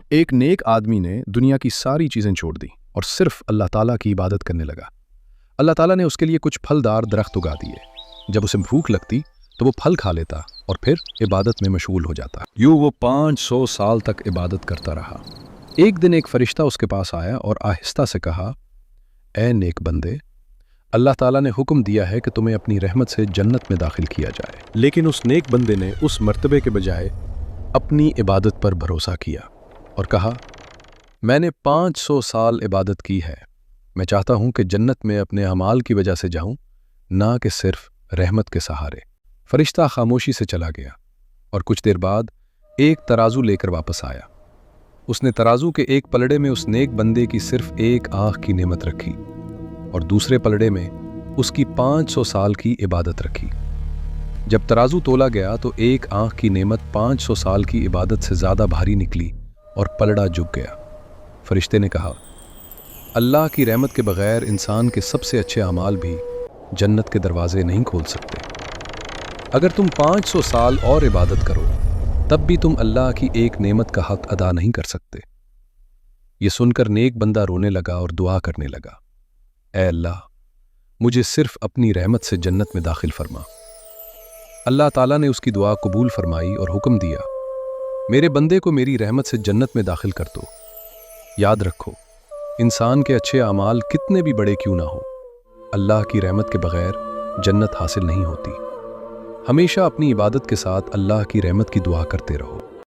ایک نیک آدمی نے دنیا کی ساری چیزیں چھوڑ دی اور صرف اللہ تعالیٰ کی عبادت کرنے لگا۔ اللہ تعالیٰ نے اس کے لیے کچھ پھلدار درخت اگا دیے۔ جب اسے بھوک لگتی تو وہ پھل کھا لیتا اور پھر عبادت میں مشغول ہو جاتا۔ یوں وہ 500 سال تک عبادت کرتا رہا۔ ایک دن ایک فرشتہ اس کے پاس آیا اور آہستہ سے کہا، اے نیک بندے، اللہ تعالیٰ نے حکم دیا ہے کہ تمہیں اپنی رحمت سے جنت میں داخل کیا جائے۔ لیکن اس نیک بندے نے اس مرتبے کے بجائے اپنی عبادت پر بھروسہ کیا اور کہا، میں نے 500 سال عبادت کی ہے، میں چاہتا ہوں کہ جنت میں اپنے اعمال کی وجہ سے جاؤں، نہ کہ صرف رحمت کے سہارے۔ فرشتہ خاموشی سے چلا گیا اور کچھ دیر بعد ایک ترازو لے کر واپس آیا۔ اس نے ترازو کے ایک پلڑے میں اس نیک بندے کی صرف ایک آنکھ کی نعمت رکھی اور دوسرے پلڑے میں اس کی 500 سال کی عبادت رکھی۔ جب ترازو تولا گیا تو ایک آنکھ کی نعمت 500 سال کی عبادت سے زیادہ بھاری نکلی اور پلڑا جھک گیا۔ فرشتے نے کہا، اللہ کی رحمت کے بغیر انسان کے سب سے اچھے اعمال بھی جنت کے دروازے نہیں کھول سکتے۔ اگر تم 500 سال اور عبادت کرو تب بھی تم اللہ کی ایک نعمت کا حق ادا نہیں کر سکتے۔ یہ سن کر نیک بندہ رونے لگا اور دعا کرنے لگا، اے اللہ، مجھے صرف اپنی رحمت سے جنت میں داخل فرما۔ اللہ تعالیٰ نے اس کی دعا قبول فرمائی اور حکم دیا، میرے بندے کو میری رحمت سے جنت میں داخل کر دو۔ یاد رکھو، انسان کے اچھے اعمال کتنے بھی بڑے کیوں نہ ہو، اللہ کی رحمت کے بغیر جنت حاصل نہیں ہوتی۔ ہمیشہ اپنی عبادت کے ساتھ اللہ کی رحمت کی دعا کرتے رہو۔